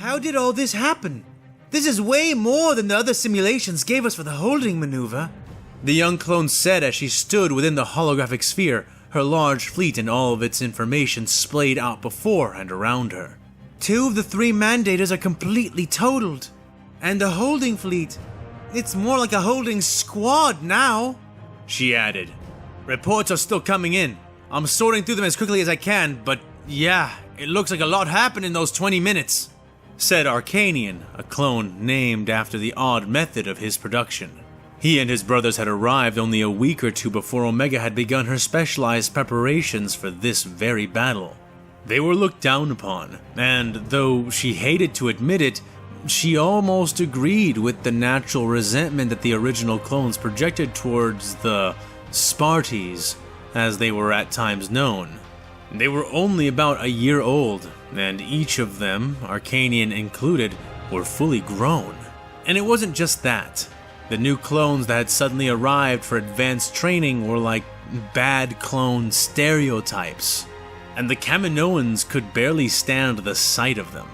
How did all this happen? This is way more than the other simulations gave us for the holding maneuver, the young clone said as she stood within the holographic sphere, her large fleet and all of its information splayed out before and around her. 2 of the 3 mandators are completely totaled. And the holding fleet, it's more like a holding squad now, she added. Reports are still coming in. I'm sorting through them as quickly as I can, but yeah, it looks like a lot happened in those 20 minutes, said Arcanian, a clone named after the odd method of his production. He and his brothers had arrived only a week or 2 before Omega had begun her specialized preparations for this very battle. They were looked down upon, and though she hated to admit it, she almost agreed with the natural resentment that the original clones projected towards the Sparties, as they were at times known. They were only about a year old, and each of them, Arcanian included, were fully grown. And it wasn't just that. The new clones that had suddenly arrived for advanced training were like bad clone stereotypes, and the Kaminoans could barely stand the sight of them.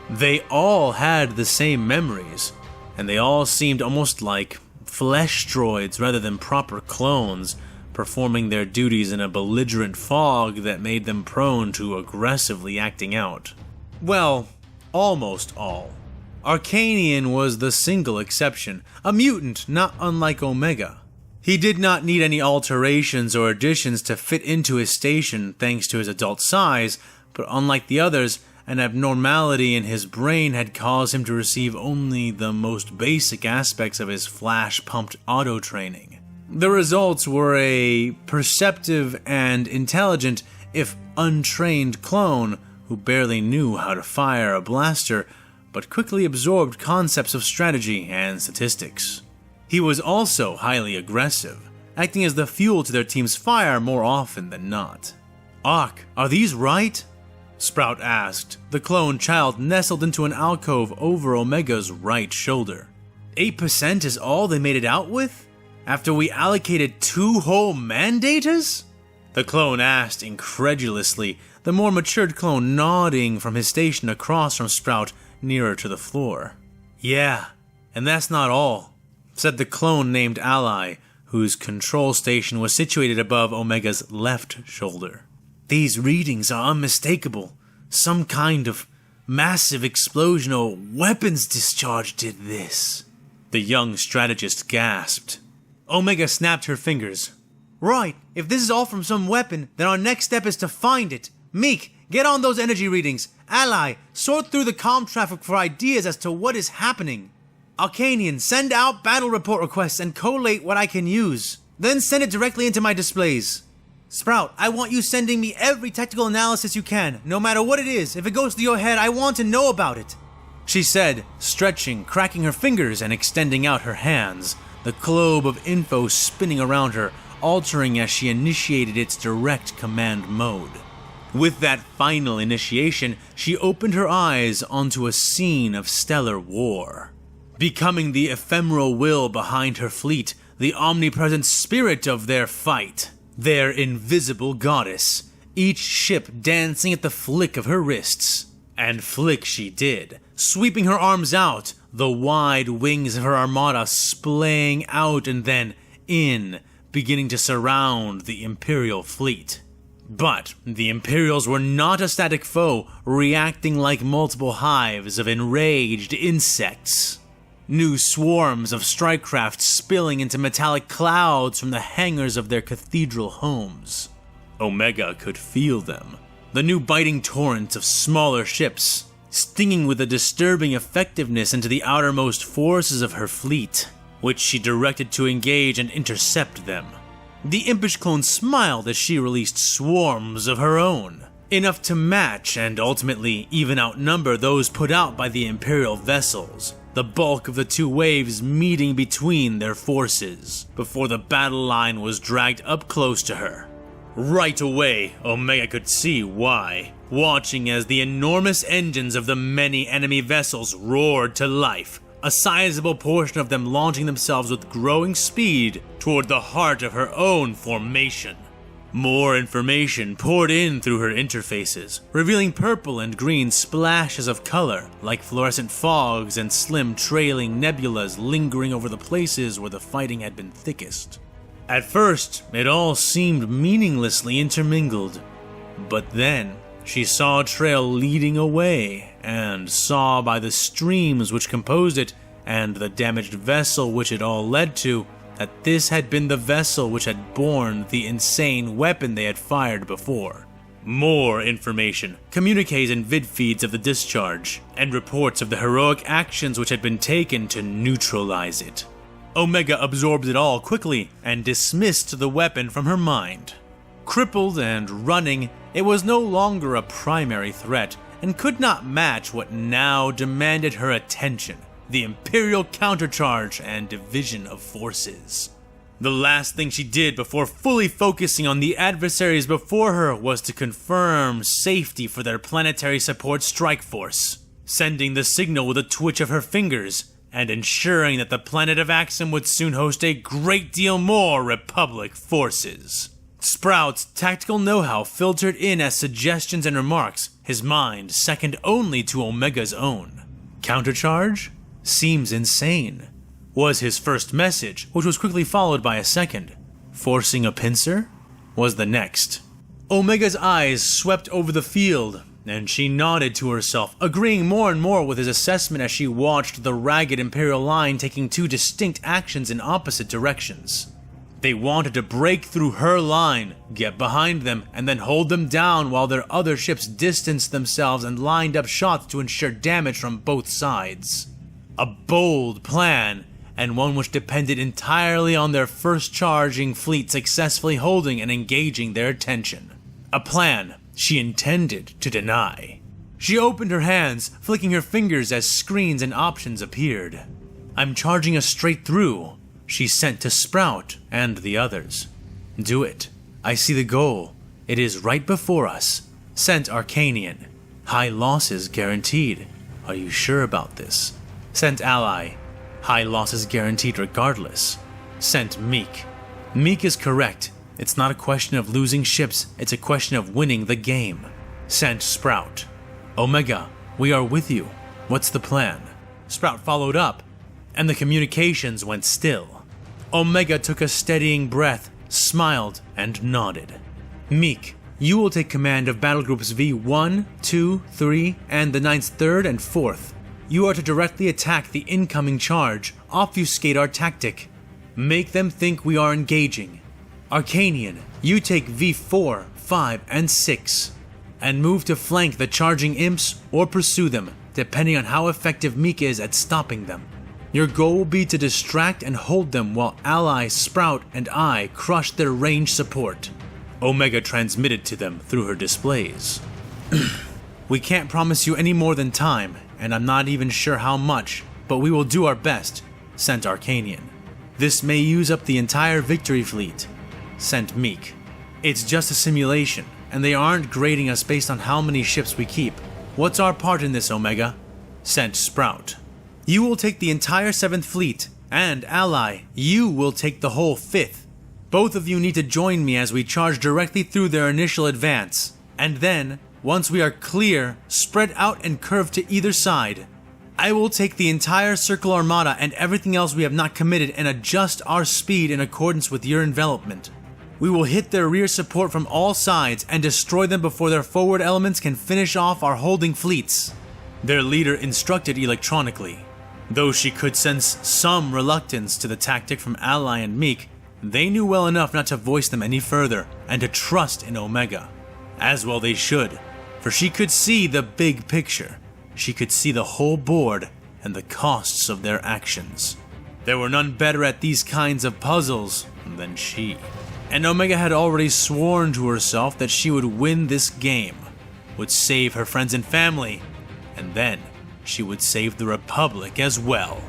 They all had the same memories, and they all seemed almost like flesh droids rather than proper clones, performing their duties in a belligerent fog that made them prone to aggressively acting out. Well, almost all. Arcanian was the single exception, a mutant not unlike Omega. He did not need any alterations or additions to fit into his station thanks to his adult size, but unlike the others, an abnormality in his brain had caused him to receive only the most basic aspects of his flash-pumped auto-training. The results were a perceptive and intelligent, if untrained clone who barely knew how to fire a blaster, but quickly absorbed concepts of strategy and statistics. He was also highly aggressive, acting as the fuel to their team's fire more often than not. "Ark, are these right?" Sprout asked, the clone child nestled into an alcove over Omega's right shoulder. 8% is all they made it out with? After we allocated 2 whole mandators? The clone asked incredulously, the more matured clone nodding from his station across from Sprout nearer to the floor. "Yeah, and that's not all," said the clone named Ally, whose control station was situated above Omega's left shoulder. "These readings are unmistakable. Some kind of massive explosion or weapons discharge did this." The young strategist gasped. Omega snapped her fingers. "Right, if this is all from some weapon, then our next step is to find it. Meek, get on those energy readings. Ally, sort through the comm traffic for ideas as to what is happening. Arcanian, send out battle report requests and collate what I can use. Then send it directly into my displays. Sprout, I want you sending me every technical analysis you can, no matter what it is. If it goes to your head, I want to know about it," she said, stretching, cracking her fingers and extending out her hands, the globe of info spinning around her, altering as she initiated its direct command mode. With that final initiation, she opened her eyes onto a scene of stellar war. Becoming the ephemeral will behind her fleet, the omnipresent spirit of their fight, their invisible goddess, each ship dancing at the flick of her wrists. And flick she did, sweeping her arms out, the wide wings of her armada splaying out and then in, beginning to surround the Imperial fleet. But the Imperials were not a static foe, reacting like multiple hives of enraged insects. New swarms of strike craft spilling into metallic clouds from the hangars of their cathedral homes. Omega could feel them, the new biting torrents of smaller ships, stinging with a disturbing effectiveness into the outermost forces of her fleet, which she directed to engage and intercept them. The impish clone smiled as she released swarms of her own, enough to match and ultimately even outnumber those put out by the Imperial vessels, the bulk of the 2 waves meeting between their forces, before the battle line was dragged up close to her. Right away, Omega could see why, watching as the enormous engines of the many enemy vessels roared to life, a sizable portion of them launching themselves with growing speed toward the heart of her own formation. More information poured in through her interfaces, revealing purple and green splashes of color, like fluorescent fogs and slim trailing nebulas lingering over the places where the fighting had been thickest. At first, it all seemed meaninglessly intermingled, but then she saw a trail leading away, and saw by the streams which composed it and the damaged vessel which it all led to, that this had been the vessel which had borne the insane weapon they had fired before. More information, communiques and vid feeds of the discharge, and reports of the heroic actions which had been taken to neutralize it. Omega absorbed it all quickly and dismissed the weapon from her mind. Crippled and running, it was no longer a primary threat and could not match what now demanded her attention: the Imperial countercharge and division of forces. The last thing she did before fully focusing on the adversaries before her was to confirm safety for their planetary support strike force, sending the signal with a twitch of her fingers, and ensuring that the planet of Axum would soon host a great deal more Republic forces. Sprout's tactical know-how filtered in as suggestions and remarks, his mind second only to Omega's own. Countercharge? Seems insane, was his first message, which was quickly followed by a second. Forcing a pincer? Was the next. Omega's eyes swept over the field, and she nodded to herself, agreeing more and more with his assessment as she watched the ragged Imperial line taking two distinct actions in opposite directions. They wanted to break through her line, get behind them, and then hold them down while their other ships distanced themselves and lined up shots to ensure damage from both sides. A bold plan, and one which depended entirely on their first charging fleet successfully holding and engaging their attention. A plan she intended to deny. She opened her hands, flicking her fingers as screens and options appeared. "I'm charging us straight through," she sent to Sprout and the others. "Do it. I see the goal. It is right before us." Sent Arcanian. "High losses guaranteed. Are you sure about this?" Sent Ally. "High losses guaranteed regardless." Sent Meek. "Meek is correct. It's not a question of losing ships, it's a question of winning the game." Sent Sprout. "Omega, we are with you. What's the plan?" Sprout followed up, and the communications went still. Omega took a steadying breath, smiled, and nodded. "Meek, you will take command of battle groups V1, 2, 3, and the 9th, 3rd, and 4th. You are to directly attack the incoming charge, obfuscate our tactic, make them think we are engaging. Arcanian, you take V4, 5, and 6, and move to flank the charging imps or pursue them, depending on how effective Meek is at stopping them. Your goal will be to distract and hold them while Ally, Sprout, and I crush their range support." Omega transmitted to them through her displays. "We can't promise you any more than time, and I'm not even sure how much, but we will do our best," sent Arcanian. "This may use up the entire Victory Fleet," sent Meek. "It's just a simulation, and they aren't grading us based on how many ships we keep. What's our part in this, Omega?" sent Sprout. "You will take the entire 7th Fleet, and Ally, you will take the whole 5th. Both of you need to join me as we charge directly through their initial advance, and then, once we are clear, spread out and curve to either side. I will take the entire Circle Armada and everything else we have not committed and adjust our speed in accordance with your envelopment. We will hit their rear support from all sides and destroy them before their forward elements can finish off our holding fleets," their leader instructed electronically. Though she could sense some reluctance to the tactic from Ally and Meek, they knew well enough not to voice them any further and to trust in Omega. As well they should, for she could see the big picture. She could see the whole board and the costs of their actions. There were none better at these kinds of puzzles than she. And Omega had already sworn to herself that she would win this game, would save her friends and family, and then she would save the Republic as well.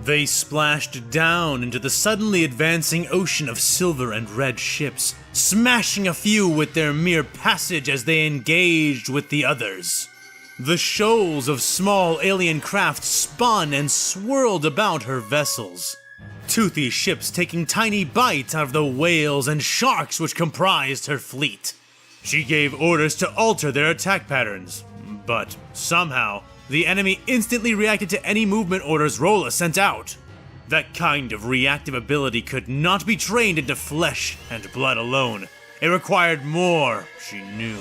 They splashed down into the suddenly advancing ocean of silver and red ships, smashing a few with their mere passage as they engaged with the others. The shoals of small alien craft spun and swirled about her vessels. Toothy ships taking tiny bites out of the whales and sharks which comprised her fleet. She gave orders to alter their attack patterns, but somehow, the enemy instantly reacted to any movement orders Rolla sent out. That kind of reactive ability could not be trained into flesh and blood alone. It required more, she knew.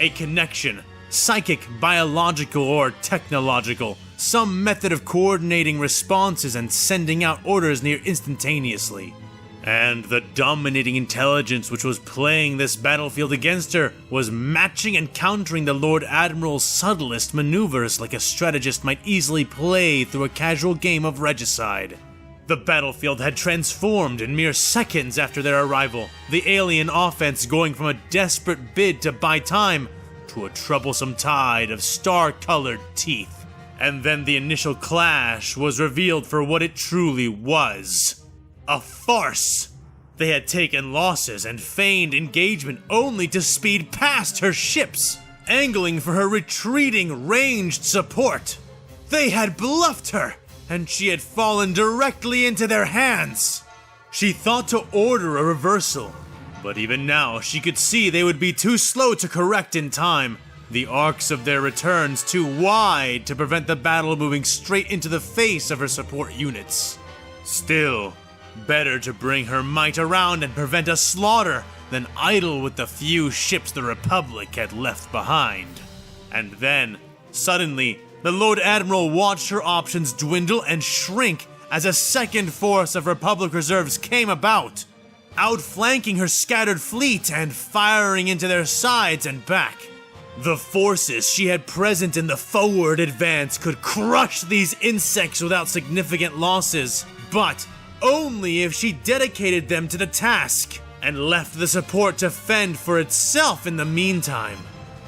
A connection, psychic, biological, or technological. Some method of coordinating responses and sending out orders near instantaneously. And the dominating intelligence which was playing this battlefield against her was matching and countering the Lord Admiral's subtlest maneuvers like a strategist might easily play through a casual game of regicide. The battlefield had transformed in mere seconds after their arrival, the alien offense going from a desperate bid to buy time to a troublesome tide of star-colored teeth. And then the initial clash was revealed for what it truly was. A farce! They had taken losses and feigned engagement only to speed past her ships, angling for her retreating ranged support. They had bluffed her, and she had fallen directly into their hands. She thought to order a reversal, but even now she could see they would be too slow to correct in time. The arcs of their returns too wide to prevent the battle moving straight into the face of her support units. Still, better to bring her might around and prevent a slaughter than idle with the few ships the Republic had left behind. And then, suddenly, the Lord Admiral watched her options dwindle and shrink as a second force of Republic reserves came about, outflanking her scattered fleet and firing into their sides and back. The forces she had present in the forward advance could crush these insects without significant losses, but only if she dedicated them to the task and left the support to fend for itself in the meantime.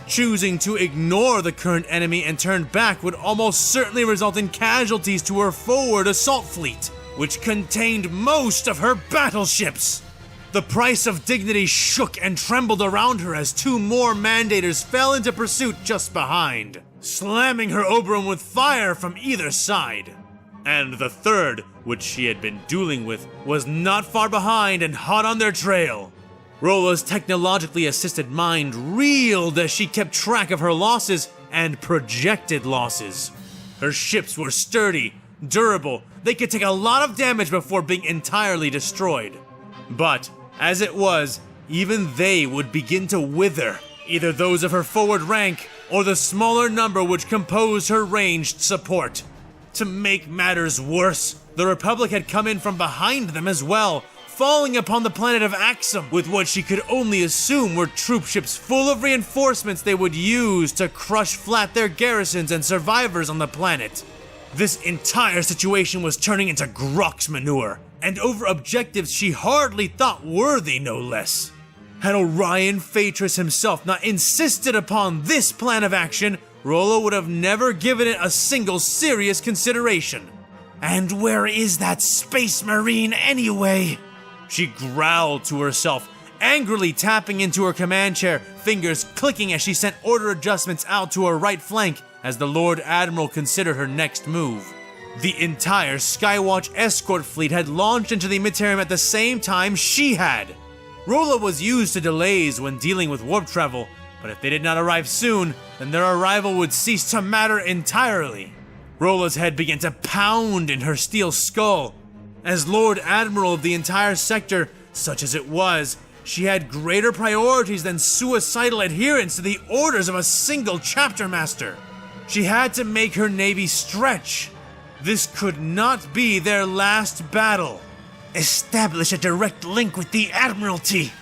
Choosing to ignore the current enemy and turn back would almost certainly result in casualties to her forward assault fleet, which contained most of her battleships. The price of dignity shook and trembled around her as two more Mandators fell into pursuit just behind, slamming her Oberon with fire from either side. And the third, which she had been dueling with, was not far behind and hot on their trail. Rolla's technologically assisted mind reeled as she kept track of her losses and projected losses. Her ships were sturdy, durable, they could take a lot of damage before being entirely destroyed. But, as it was, even they would begin to wither, either those of her forward rank or the smaller number which composed her ranged support. To make matters worse, the Republic had come in from behind them as well, falling upon the planet of Axum with what she could only assume were troop ships full of reinforcements they would use to crush flat their garrisons and survivors on the planet. This entire situation was turning into Grok's manure, and over objectives she hardly thought worthy, no less. Had Orion Phaetris himself not insisted upon this plan of action, Rolla would have never given it a single serious consideration. And where is that Space Marine anyway? She growled to herself, angrily tapping into her command chair, fingers clicking as she sent order adjustments out to her right flank as the Lord Admiral considered her next move. The entire Skywatch escort fleet had launched into the Emittarium at the same time she had. Rolla was used to delays when dealing with warp travel, but if they did not arrive soon, then their arrival would cease to matter entirely. Rolla's head began to pound in her steel skull. As Lord Admiral of the entire sector, such as it was, she had greater priorities than suicidal adherence to the orders of a single chapter master. She had to make her navy stretch. This could not be their last battle. Establish a direct link with the Admiralty,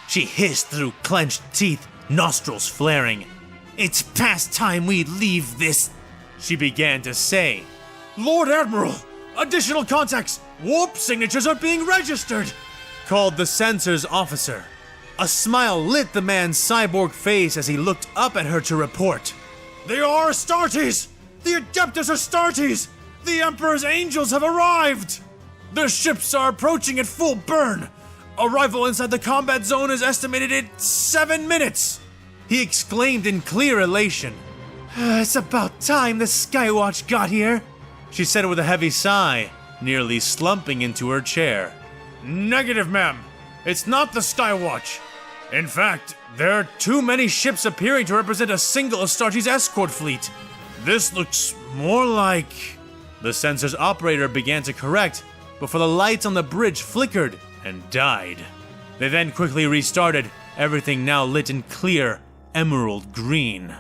she hissed through clenched teeth, nostrils flaring. It's past time we leave this, she began to say. Lord Admiral, additional contacts! Warp signatures are being registered! Called the sensors officer. A smile lit the man's cyborg face as he looked up at her to report. They are Astartes! The Adeptus Astartes! The Emperor's angels have arrived! Their ships are approaching at full burn! Arrival inside the combat zone is estimated at 7 minutes! He exclaimed in clear elation. It's about time the Skywatch got here, she said with a heavy sigh, nearly slumping into her chair. Negative, ma'am. It's not the Skywatch. In fact, there are too many ships appearing to represent a single Astartes escort fleet. This looks more like... The sensor's operator began to correct, before the lights on the bridge flickered and died. They then quickly restarted, everything now lit in clear, emerald green.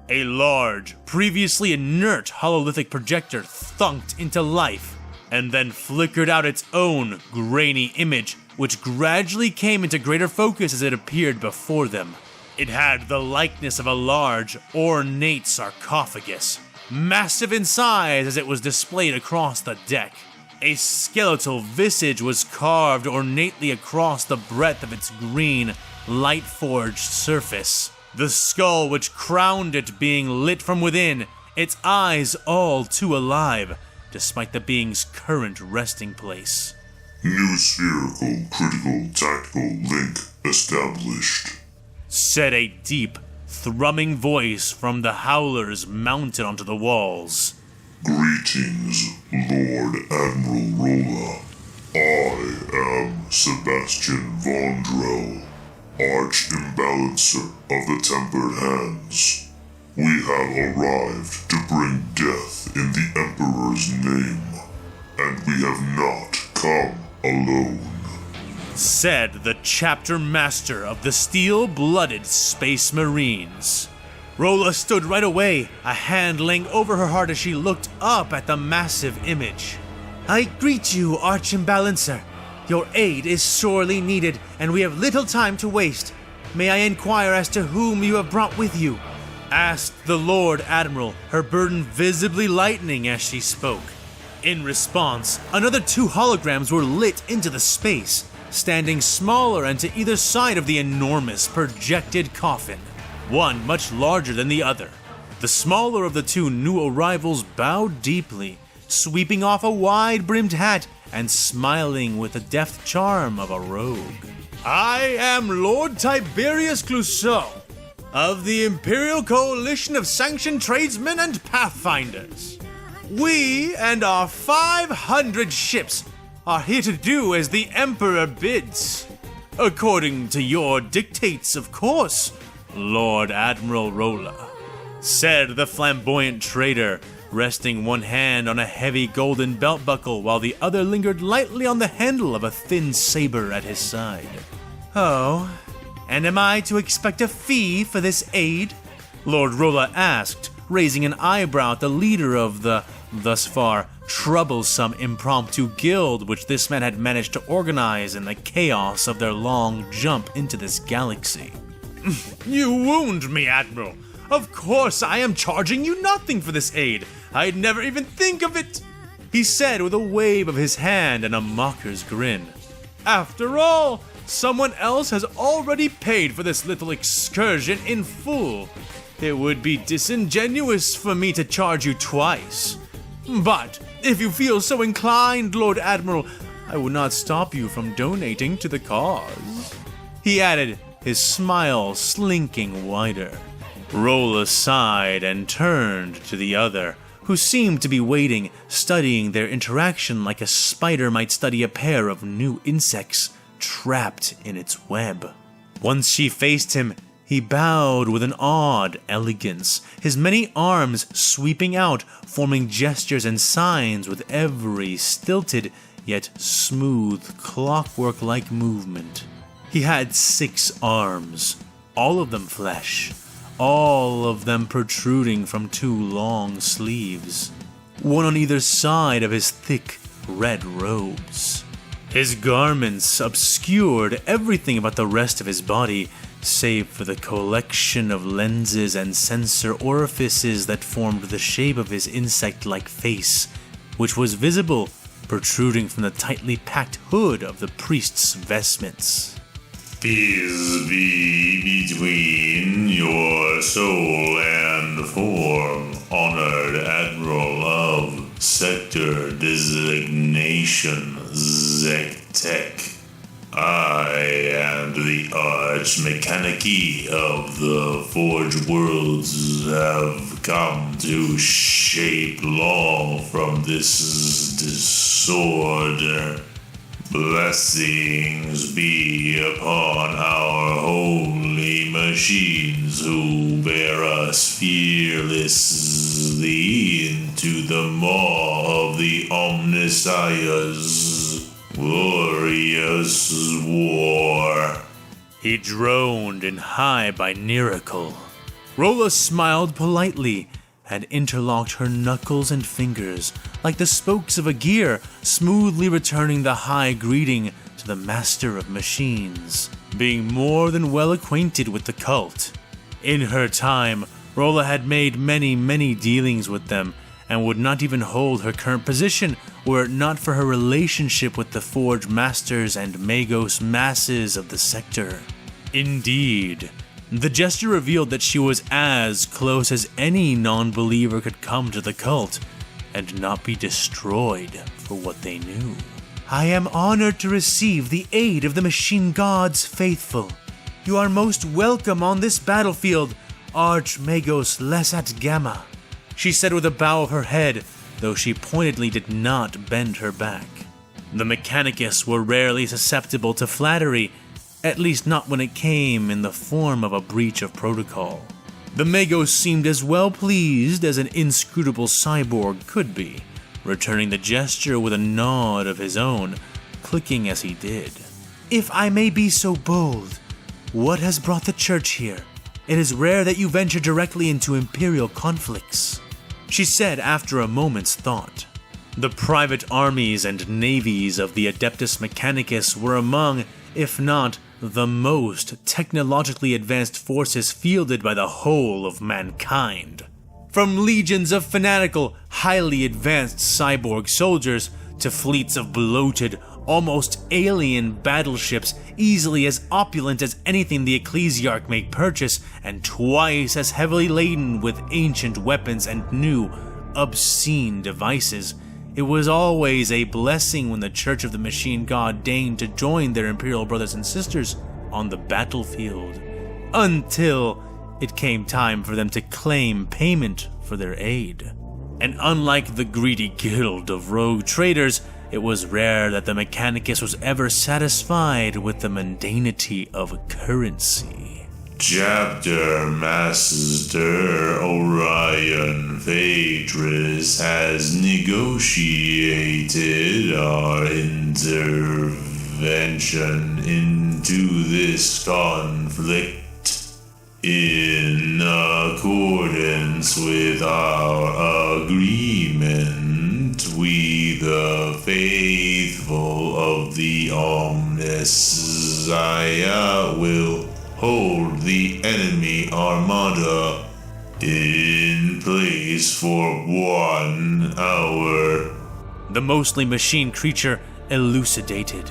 A large, previously inert hololithic projector thunked into life, and then flickered out its own grainy image, which gradually came into greater focus as it appeared before them. It had the likeness of a large, ornate sarcophagus, massive in size as it was displayed across the deck. A skeletal visage was carved ornately across the breadth of its green, light-forged surface. The skull which crowned it being lit from within, its eyes all too alive, despite the being's current resting place. New spherical critical tactical link established, said a deep, thrumming voice from the howlers mounted onto the walls. Greetings, Lord Admiral Rolla. I am Sebastian Vondrell, Arch-Imbalancer of the Tempered Hands. We have arrived to bring death in the Emperor's name, and we have not come alone, said the chapter master of the steel-blooded Space Marines. Rolla stood right away, a hand laying over her heart as she looked up at the massive image. I greet you, Arch-Imbalancer. Your aid is sorely needed, and we have little time to waste. May I inquire as to whom you have brought with you? Asked the Lord Admiral, her burden visibly lightening as she spoke. In response, another 2 holograms were lit into the space, standing smaller and to either side of the enormous projected coffin, one much larger than the other. The smaller of the 2 new arrivals bowed deeply, sweeping off a wide-brimmed hat and smiling with the deft charm of a rogue. I am Lord Tiberius Clouseau, of the Imperial Coalition of Sanctioned Tradesmen and Pathfinders. We and our 500 ships are here to do as the Emperor bids. According to your dictates, of course, Lord Admiral Rolla, said the flamboyant trader, resting one hand on a heavy golden belt buckle while the other lingered lightly on the handle of a thin saber at his side. Oh, and am I to expect a fee for this aid? Lord Rolla asked, raising an eyebrow at the leader of the, thus far, troublesome impromptu guild which this man had managed to organize in the chaos of their long jump into this galaxy. You wound me, Admiral. Of course I am charging you nothing for this aid. I'd never even think of it, he said with a wave of his hand and a mocker's grin. After all, someone else has already paid for this little excursion in full. It would be disingenuous for me to charge you twice. But if you feel so inclined, Lord Admiral, I will not stop you from donating to the cause, he added, his smile slinking wider. Rolla sighed and turned to the other, who seemed to be waiting, studying their interaction like a spider might study a pair of new insects trapped in its web. Once she faced him, he bowed with an odd elegance, his many arms sweeping out, forming gestures and signs with every stilted yet smooth clockwork-like movement. He had 6 arms, all of them flesh, all of them protruding from 2 long sleeves, one on either side of his thick red robes. His garments obscured everything about the rest of his body, save for the collection of lenses and sensor orifices that formed the shape of his insect-like face, which was visible protruding from the tightly packed hood of the priest's vestments. Peace be between your soul and form, honored Admiral of Sector Designation Zektek. I and the arch mechanici of the Forge Worlds have come to shape law from this disorder. Blessings be upon our holy machines who bear us fearlessly into the maw of the Omnissiah's glorious war. He droned in high binaural. Rolla smiled politely and interlocked her knuckles and fingers like the spokes of a gear, smoothly returning the high greeting to the master of machines, being more than well acquainted with the cult. In her time, Rolla had made many dealings with them, and would not even hold her current position were it not for her relationship with the Forge Masters and Magos masses of the sector. Indeed, the Jester revealed that she was as close as any non-believer could come to the cult, and not be destroyed for what they knew. I am honored to receive the aid of the Machine God's faithful. You are most welcome on this battlefield, Archmagos Lesat Gamma, she said with a bow of her head, though she pointedly did not bend her back. The Mechanicus were rarely susceptible to flattery, at least not when it came in the form of a breach of protocol. The Magos seemed as well pleased as an inscrutable cyborg could be, returning the gesture with a nod of his own, clicking as he did. If I may be so bold, what has brought the church here? It is rare that you venture directly into imperial conflicts, she said after a moment's thought. The private armies and navies of the Adeptus Mechanicus were among, if not the most technologically advanced forces fielded by the whole of mankind. From legions of fanatical, highly advanced cyborg soldiers to fleets of bloated, almost alien battleships easily as opulent as anything the Ecclesiarch may purchase, and twice as heavily laden with ancient weapons and new, obscene devices. It was always a blessing when the Church of the Machine God deigned to join their Imperial brothers and sisters on the battlefield, until it came time for them to claim payment for their aid. And unlike the greedy guild of rogue traders, it was rare that the Mechanicus was ever satisfied with the mundanity of currency. Chapter Master Orion Phaedrus has negotiated our intervention into this conflict in accordance with our agreement. We, the faithful of the Omnissiah, will hold the enemy armada in place for 1 hour. The mostly machine creature elucidated.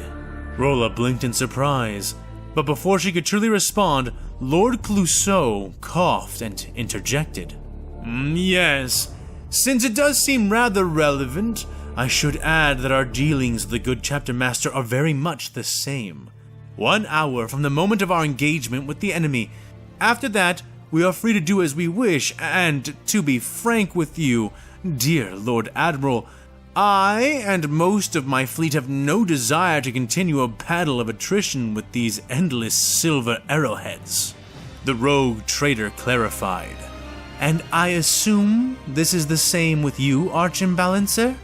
Rolla blinked in surprise, but before she could truly respond, Lord Clouseau coughed and interjected. Yes, since it does seem rather relevant, I should add that our dealings with the good chapter master are very much the same. 1 hour from the moment of our engagement with the enemy. After that, we are free to do as we wish, and to be frank with you, dear Lord Admiral, I and most of my fleet have no desire to continue a battle of attrition with these endless silver arrowheads, the rogue trader clarified. And I assume this is the same with you, Archimbalancer?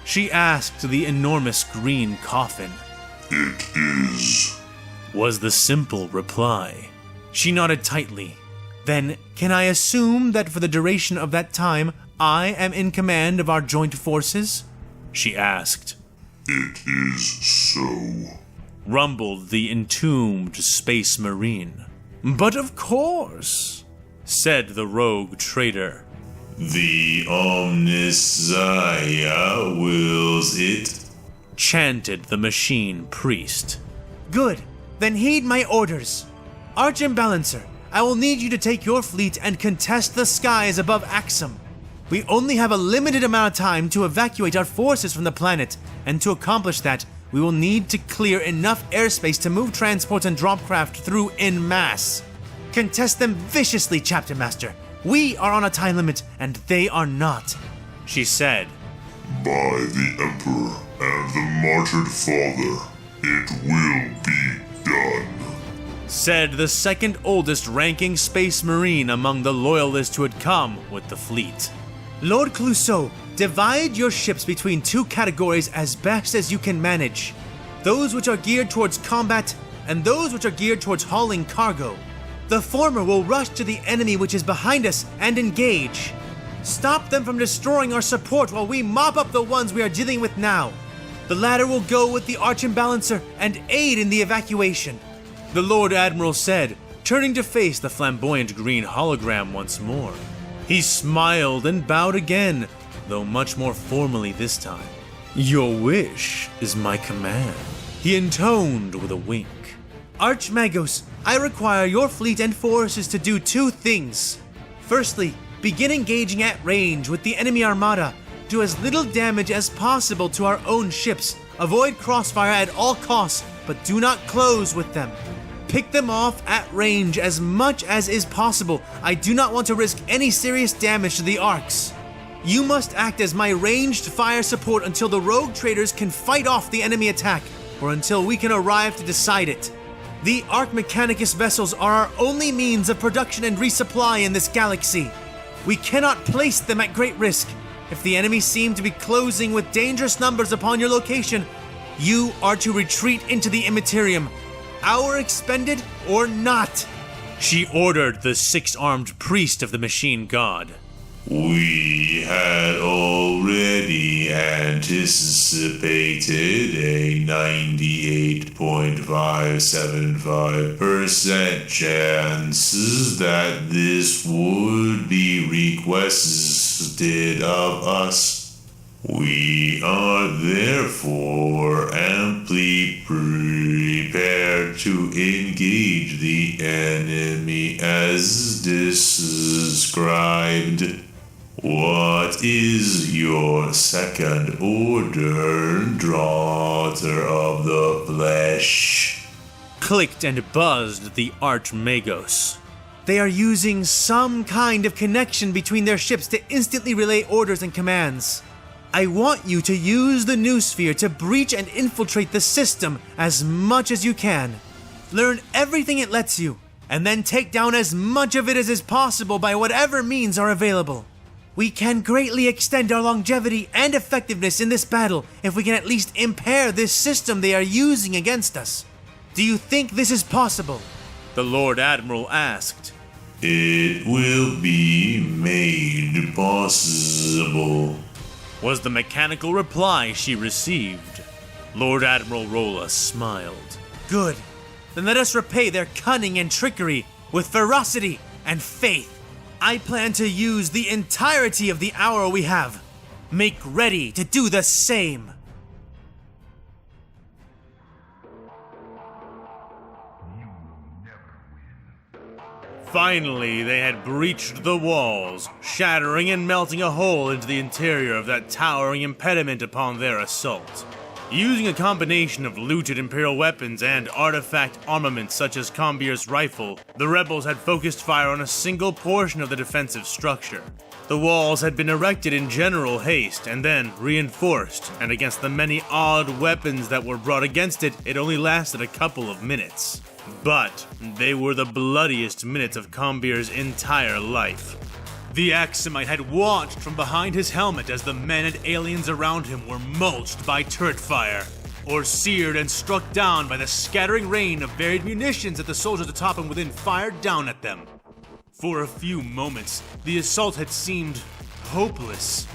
She asked the enormous green coffin. It is, was the simple reply. She nodded tightly. Then, can I assume that for the duration of that time, I am in command of our joint forces? She asked. It is so, rumbled the entombed space marine. But of course, said the rogue trader. The Omnissiah wills it, chanted the machine priest. Good, then heed my orders. Archimbalancer, I will need you to take your fleet and contest the skies above Axum. We only have a limited amount of time to evacuate our forces from the planet, and to accomplish that, we will need to clear enough airspace to move transports and dropcraft through en masse. Contest them viciously, Chapter Master. We are on a time limit, and they are not, she said. By the Emperor and the martyred Father, it will be done, said the second oldest ranking space marine among the loyalists who had come with the fleet. Lord Clouseau, divide your ships between two categories as best as you can manage. Those which are geared towards combat, and those which are geared towards hauling cargo. The former will rush to the enemy which is behind us and engage. Stop them from destroying our support while we mop up the ones we are dealing with now. The latter will go with the Arch-Imbalancer and aid in the evacuation, the Lord Admiral said, turning to face the flamboyant green hologram once more. He smiled and bowed again, though much more formally this time. Your wish is my command, he intoned with a wink. Archmagos, I require your fleet and forces to do two things. Firstly, begin engaging at range with the enemy armada. Do as little damage as possible to our own ships. Avoid crossfire at all costs, but do not close with them. Pick them off at range as much as is possible. I do not want to risk any serious damage to the Arks. You must act as my ranged fire support until the rogue traders can fight off the enemy attack, or until we can arrive to decide it. The Arch Mechanicus vessels are our only means of production and resupply in this galaxy. We cannot place them at great risk. If the enemy seem to be closing with dangerous numbers upon your location, you are to retreat into the Immaterium. Hour expended or not, she ordered the six-armed priest of the machine god. We had already anticipated a 98.575% chance that this would be requested of us. We are therefore amply prepared to engage the enemy as described. What is your second order, daughter of the flesh? Clicked and buzzed the Archmagos. They are using some kind of connection between their ships to instantly relay orders and commands. I want you to use the Noosphere to breach and infiltrate the system as much as you can. Learn everything it lets you, and then take down as much of it as is possible by whatever means are available. We can greatly extend our longevity and effectiveness in this battle if we can at least impair this system they are using against us. Do you think this is possible? The Lord Admiral asked. It will be made possible, was the mechanical reply she received. Lord Admiral Rolla smiled. Good. Then let us repay their cunning and trickery with ferocity and faith. I plan to use the entirety of the hour we have. Make ready to do the same. Finally, they had breached the walls, shattering and melting a hole into the interior of that towering impediment upon their assault. Using a combination of looted Imperial weapons and artifact armaments such as Combier's rifle, the rebels had focused fire on a single portion of the defensive structure. The walls had been erected in general haste and then reinforced, and against the many odd weapons that were brought against it, it only lasted a couple of minutes. But they were the bloodiest minutes of Combier's entire life. The Axumite had watched from behind his helmet as the men and aliens around him were mulched by turret fire, or seared and struck down by the scattering rain of varied munitions that the soldiers atop him within fired down at them. For a few moments, the assault had seemed hopeless,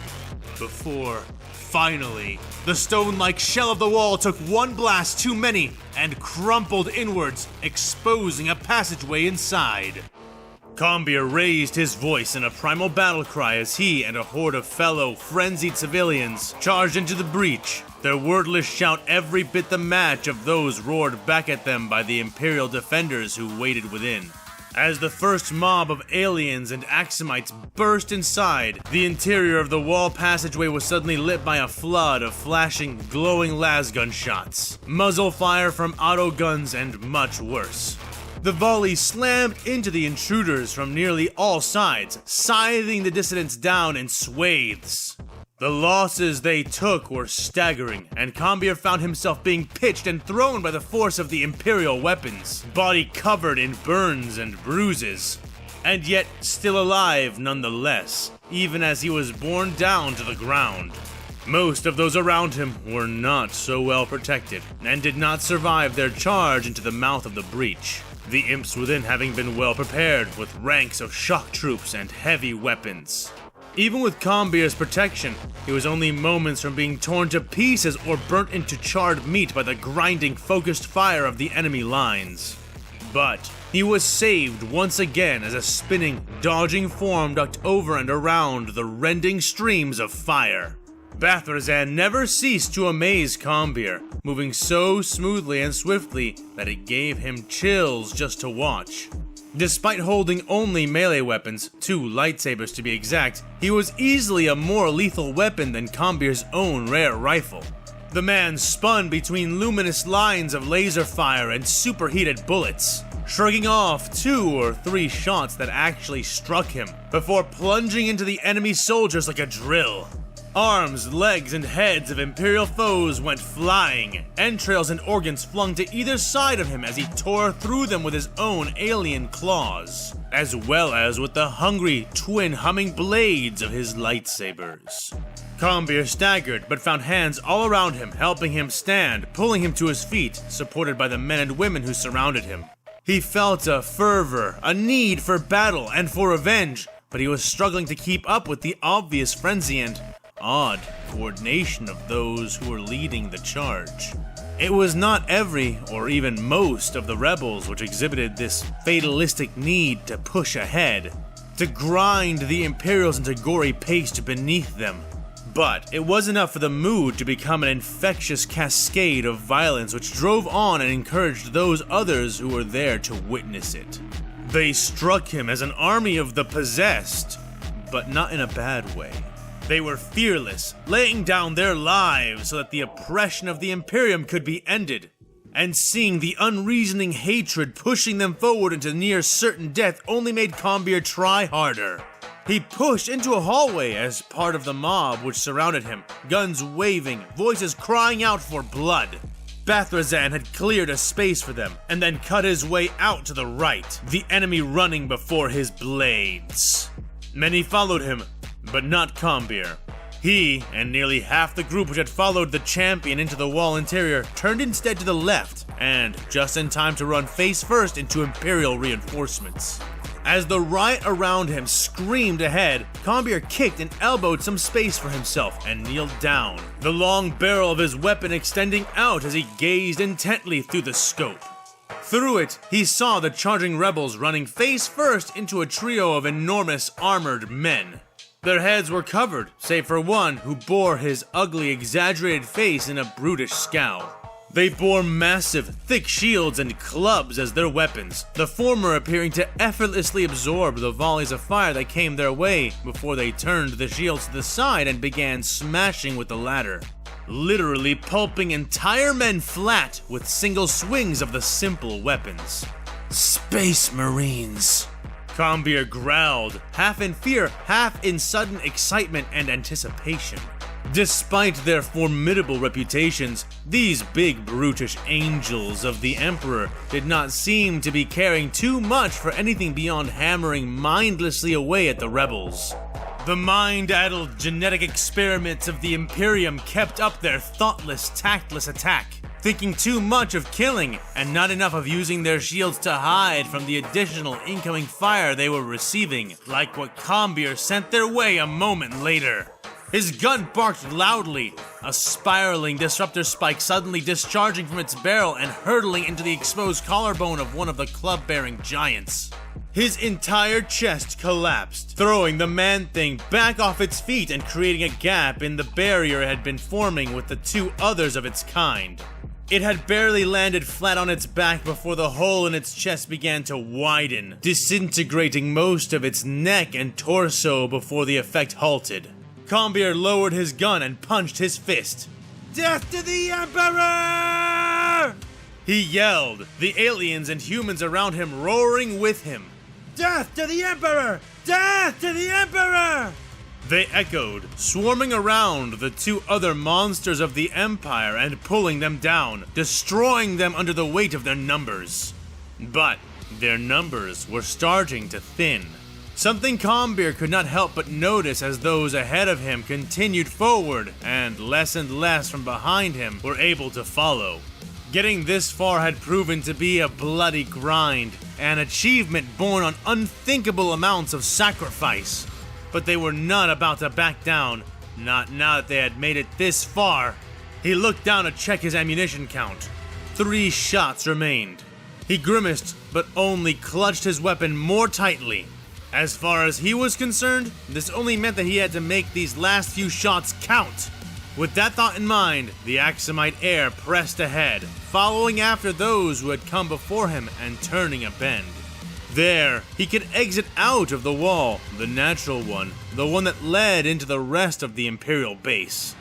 before, finally, the stone-like shell of the wall took one blast too many and crumpled inwards, exposing a passageway inside. Combier raised his voice in a primal battle cry as he and a horde of fellow, frenzied civilians charged into the breach, their wordless shout every bit the match of those roared back at them by the Imperial defenders who waited within. As the first mob of aliens and Axumites burst inside, the interior of the wall passageway was suddenly lit by a flood of flashing, glowing lasgun shots, muzzle fire from auto guns, and much worse. The volley slammed into the intruders from nearly all sides, scything the dissidents down in swathes. The losses they took were staggering, and Combier found himself being pitched and thrown by the force of the Imperial weapons, body covered in burns and bruises, and yet still alive nonetheless, even as he was borne down to the ground. Most of those around him were not so well protected, and did not survive their charge into the mouth of the breach, the imps within having been well prepared with ranks of shock troops and heavy weapons. Even with Combier's protection, he was only moments from being torn to pieces or burnt into charred meat by the grinding, focused fire of the enemy lines. But he was saved once again as a spinning, dodging form ducked over and around the rending streams of fire. Bathrazan never ceased to amaze Combier, moving so smoothly and swiftly that it gave him chills just to watch. Despite holding only melee weapons, 2 lightsabers to be exact, he was easily a more lethal weapon than Combier's own rare rifle. The man spun between luminous lines of laser fire and superheated bullets, shrugging off 2 or 3 shots that actually struck him, before plunging into the enemy soldiers like a drill. Arms, legs, and heads of Imperial foes went flying, entrails and organs flung to either side of him as he tore through them with his own alien claws, as well as with the hungry, twin humming blades of his lightsabers. Combier staggered, but found hands all around him, helping him stand, pulling him to his feet, supported by the men and women who surrounded him. He felt a fervor, a need for battle and for revenge, but he was struggling to keep up with the obvious frenzy and odd coordination of those who were leading the charge. It was not every, or even most, of the rebels which exhibited this fatalistic need to push ahead, to grind the Imperials into gory paste beneath them. But it was enough for the mood to become an infectious cascade of violence which drove on and encouraged those others who were there to witness it. They struck him as an army of the possessed, but not in a bad way. They were fearless, laying down their lives so that the oppression of the Imperium could be ended, and seeing the unreasoning hatred pushing them forward into near certain death only made Combier try harder. He pushed into a hallway as part of the mob which surrounded him, guns waving, voices crying out for blood. Bathrazan had cleared a space for them, and then cut his way out to the right, the enemy running before his blades. Many followed him, but not Combier. He, and nearly half the group which had followed the champion into the wall interior, turned instead to the left, and just in time to run face first into Imperial reinforcements. As the riot around him screamed ahead, Combier kicked and elbowed some space for himself and kneeled down, the long barrel of his weapon extending out as he gazed intently through the scope. Through it, he saw the charging rebels running face first into a trio of enormous armored men. Their heads were covered, save for one who bore his ugly, exaggerated face in a brutish scowl. They bore massive, thick shields and clubs as their weapons, the former appearing to effortlessly absorb the volleys of fire that came their way before they turned the shields to the side and began smashing with the latter, literally pulping entire men flat with single swings of the simple weapons. Space Marines. Combier growled, half in fear, half in sudden excitement and anticipation. Despite their formidable reputations, these big brutish angels of the Emperor did not seem to be caring too much for anything beyond hammering mindlessly away at the rebels. The mind-addled genetic experiments of the Imperium kept up their thoughtless, tactless attack, thinking too much of killing and not enough of using their shields to hide from the additional incoming fire they were receiving, like what Combier sent their way a moment later. His gun barked loudly, a spiraling disruptor spike suddenly discharging from its barrel and hurtling into the exposed collarbone of one of the club-bearing giants. His entire chest collapsed, throwing the man-thing back off its feet and creating a gap in the barrier it had been forming with the 2 others of its kind. It had barely landed flat on its back before the hole in its chest began to widen, disintegrating most of its neck and torso before the effect halted. Combeer lowered his gun and punched his fist. "Death to the Emperor!" He yelled, the aliens and humans around him roaring with him. "Death to the Emperor! Death to the Emperor!" They echoed, swarming around the two other monsters of the Empire and pulling them down, destroying them under the weight of their numbers. But their numbers were starting to thin. Something Combeer could not help but notice as those ahead of him continued forward and less from behind him were able to follow. Getting this far had proven to be a bloody grind, an achievement born on unthinkable amounts of sacrifice. But they were not about to back down, not now that they had made it this far. He looked down to check his ammunition count. 3 shots remained. He grimaced, but only clutched his weapon more tightly. As far as he was concerned, this only meant that he had to make these last few shots count. With that thought in mind, the Axumite heir pressed ahead, following after those who had come before him and turning a bend. There, he could exit out of the wall, the natural one, the one that led into the rest of the Imperial base.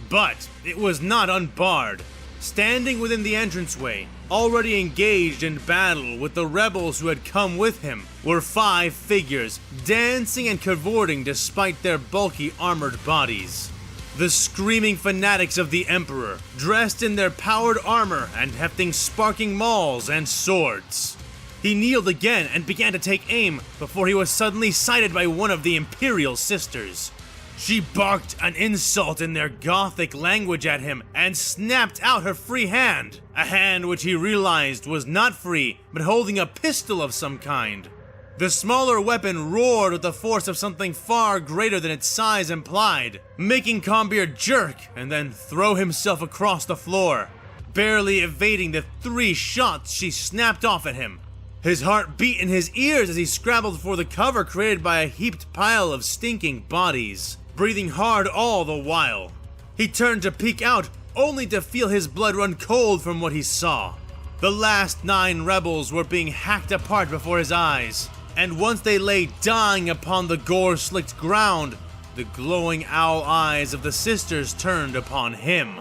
But it was not unbarred. Standing within the entranceway, already engaged in battle with the rebels who had come with him, were 5 figures, dancing and cavorting despite their bulky armored bodies. The screaming fanatics of the Emperor, dressed in their powered armor and hefting sparking mauls and swords. He kneeled again and began to take aim before he was suddenly sighted by one of the Imperial sisters. She barked an insult in their Gothic language at him and snapped out her free hand, a hand which he realized was not free but holding a pistol of some kind. The smaller weapon roared with the force of something far greater than its size implied, making Combeer jerk and then throw himself across the floor, barely evading the 3 shots she snapped off at him. His heart beat in his ears as he scrabbled for the cover created by a heaped pile of stinking bodies, breathing hard all the while. He turned to peek out, only to feel his blood run cold from what he saw. The last 9 rebels were being hacked apart before his eyes, and once they lay dying upon the gore-slicked ground, the glowing owl eyes of the sisters turned upon him.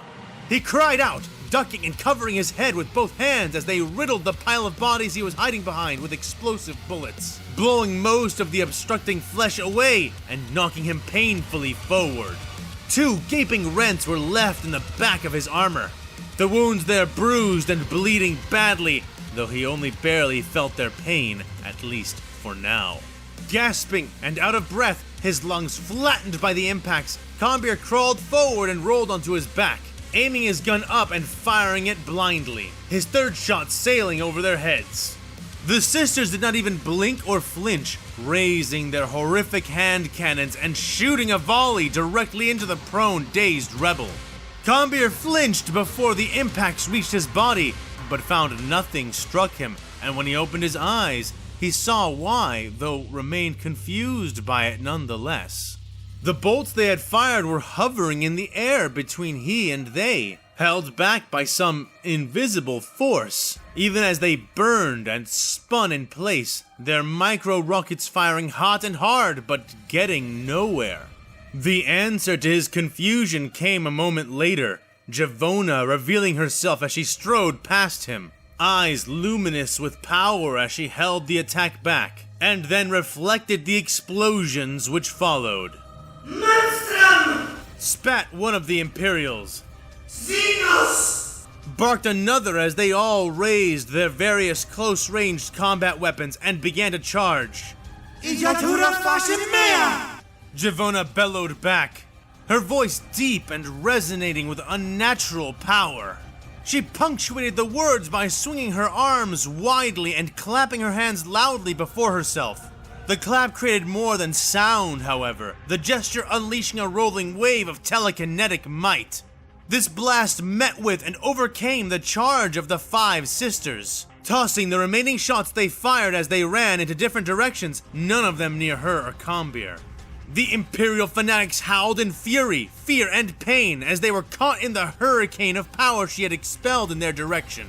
He cried out, ducking and covering his head with both hands as they riddled the pile of bodies he was hiding behind with explosive bullets, blowing most of the obstructing flesh away and knocking him painfully forward. 2 gaping rents were left in the back of his armor, the wounds there bruised and bleeding badly, though he only barely felt their pain, at least for now. Gasping and out of breath, his lungs flattened by the impacts, Combeer crawled forward and rolled onto his back, aiming his gun up and firing it blindly, his 3rd shot sailing over their heads. The sisters did not even blink or flinch, raising their horrific hand cannons and shooting a volley directly into the prone, dazed rebel. Combeer flinched before the impacts reached his body, but found nothing struck him, and when he opened his eyes, he saw why, though remained confused by it nonetheless. The bolts they had fired were hovering in the air between he and they, held back by some invisible force, even as they burned and spun in place, their micro-rockets firing hot and hard, but getting nowhere. The answer to his confusion came a moment later, Javona revealing herself as she strode past him, eyes luminous with power as she held the attack back, and then reflected the explosions which followed. Maelstrom! Spat one of the Imperials. Xenos! Barked another as they all raised their various close-ranged combat weapons and began to charge. Ijatura fashion mea! Javona bellowed back, her voice deep and resonating with unnatural power. She punctuated the words by swinging her arms widely and clapping her hands loudly before herself. The clap created more than sound, however, the gesture unleashing a rolling wave of telekinetic might. This blast met with and overcame the charge of the 5 sisters, tossing the remaining shots they fired as they ran into different directions, none of them near her or Combeer. The Imperial fanatics howled in fury, fear, and pain as they were caught in the hurricane of power she had expelled in their direction.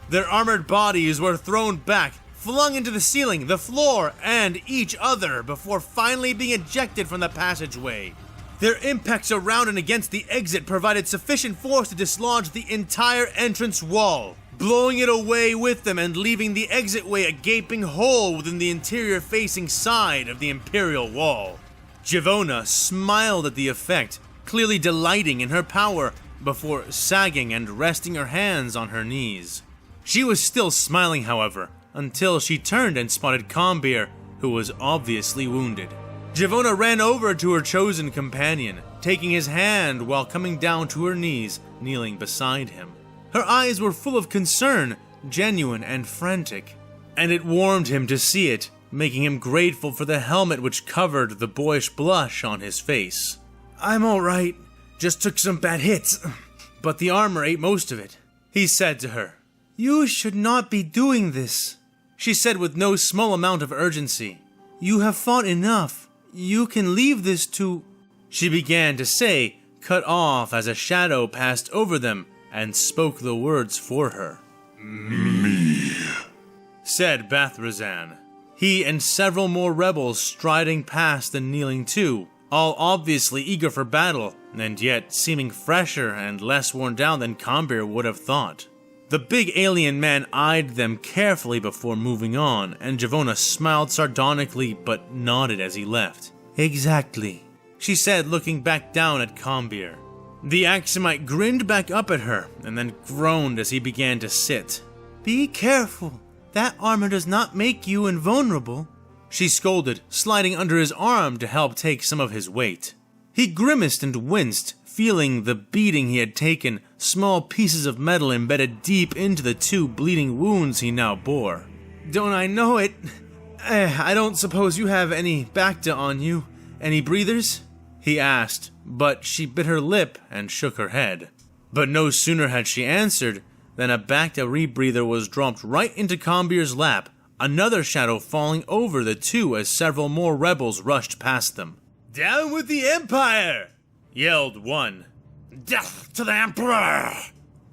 Their armored bodies were thrown back, flung into the ceiling, the floor, and each other before finally being ejected from the passageway. Their impacts around and against the exit provided sufficient force to dislodge the entire entrance wall, blowing it away with them and leaving the exitway a gaping hole within the interior-facing side of the Imperial wall. Givonna smiled at the effect, clearly delighting in her power, before sagging and resting her hands on her knees. She was still smiling, however, until she turned and spotted Combeer, who was obviously wounded. Givonna ran over to her chosen companion, taking his hand while coming down to her knees, kneeling beside him. Her eyes were full of concern, genuine and frantic, and it warmed him to see it, making him grateful for the helmet which covered the boyish blush on his face. "I'm all right, just took some bad hits, but the armor ate most of it," he said to her. "You should not be doing this," she said with no small amount of urgency. "You have fought enough. You can leave this to—" she began to say, cut off as a shadow passed over them and spoke the words for her. "Me," said Bathrazan. He and several more rebels striding past the kneeling two, all obviously eager for battle, and yet seeming fresher and less worn down than Combeer would have thought. The big alien man eyed them carefully before moving on, and Givonna smiled sardonically but nodded as he left. "Exactly," she said, looking back down at Combeer. The Axumite grinned back up at her, and then groaned as he began to sit. "Be careful. That armor does not make you invulnerable," she scolded, sliding under his arm to help take some of his weight. He grimaced and winced, feeling the beating he had taken, small pieces of metal embedded deep into the 2 bleeding wounds he now bore. "Don't I know it? I don't suppose you have any Bacta on you? Any breathers?" he asked, but she bit her lip and shook her head. But no sooner had she answered than a Bacta rebreather was dropped right into Combeer's lap, another shadow falling over the two as several more rebels rushed past them. "Down with the Empire!" yelled one. "Death to the Emperor!"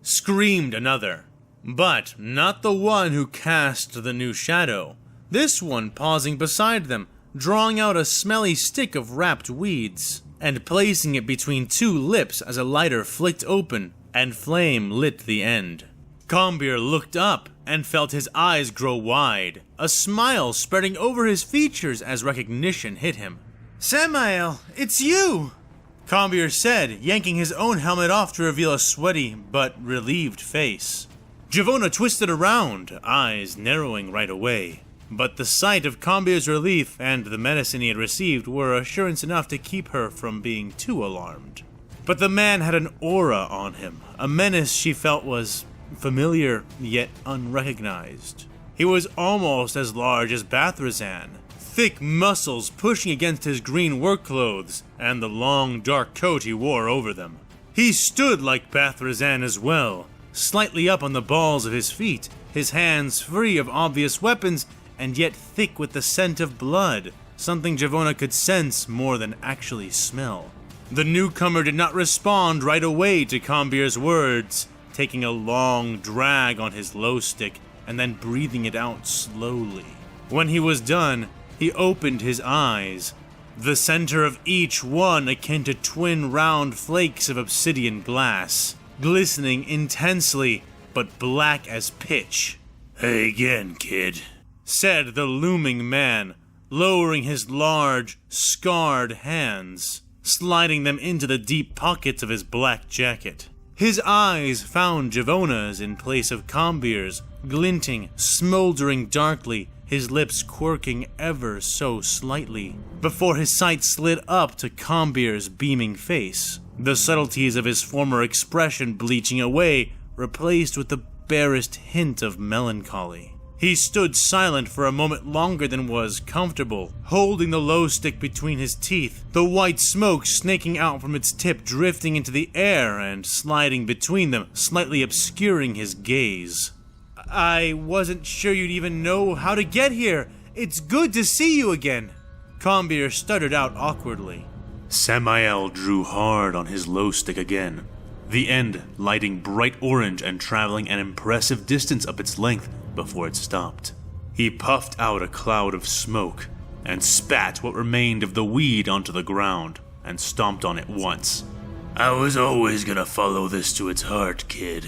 screamed another. But not the one who cast the new shadow. This one pausing beside them, drawing out a smelly stick of wrapped weeds, and placing it between 2 lips as a lighter flicked open, and flame lit the end. Combeer looked up and felt his eyes grow wide, a smile spreading over his features as recognition hit him. "Samael, it's you!" Combeer said, yanking his own helmet off to reveal a sweaty but relieved face. Givonna twisted around, eyes narrowing right away. But the sight of Combeer's relief and the medicine he had received were assurance enough to keep her from being too alarmed. But the man had an aura on him, a menace she felt was familiar yet unrecognized. He was almost as large as Bathrazan, thick muscles pushing against his green work clothes and the long dark coat he wore over them. He stood like Bathrazan as well, slightly up on the balls of his feet, his hands free of obvious weapons and yet thick with the scent of blood, something Givonna could sense more than actually smell. The newcomer did not respond right away to Combeer's words, taking a long drag on his low stick and then breathing it out slowly. When he was done, he opened his eyes, the center of each one akin to twin round flakes of obsidian glass, glistening intensely but black as pitch. "Hey again, kid," said the looming man, lowering his large, scarred hands, sliding them into the deep pockets of his black jacket. His eyes found Givonna's in place of Combeer's, glinting, smoldering darkly, his lips quirking ever so slightly, before his sight slid up to Combeer's beaming face, the subtleties of his former expression bleaching away, replaced with the barest hint of melancholy. He stood silent for a moment longer than was comfortable, holding the low stick between his teeth, the white smoke snaking out from its tip drifting into the air and sliding between them, slightly obscuring his gaze. "I wasn't sure you'd even know how to get here. It's good to see you again." Trombeer stuttered out awkwardly. Samael drew hard on his low stick again, the end lighting bright orange and traveling an impressive distance up its length before it stopped. He puffed out a cloud of smoke and spat what remained of the weed onto the ground and stomped on it once. I was always gonna follow this to its heart, kid.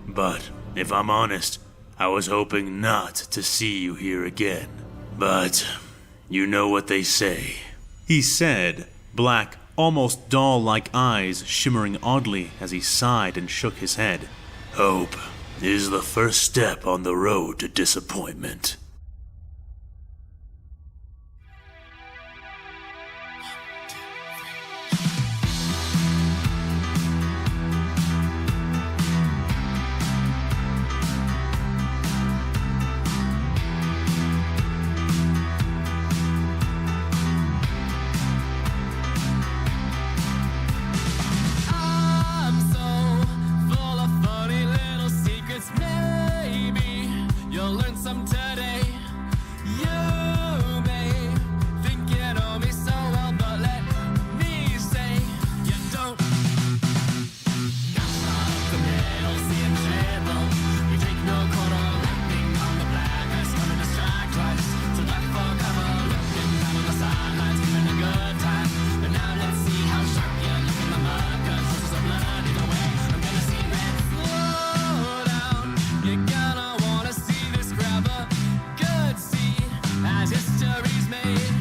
But, if I'm honest, I was hoping not to see you here again. But, you know what they say, he said, black, almost doll-like eyes shimmering oddly as he sighed and shook his head. Hope is the first step on the road to disappointment. History's made.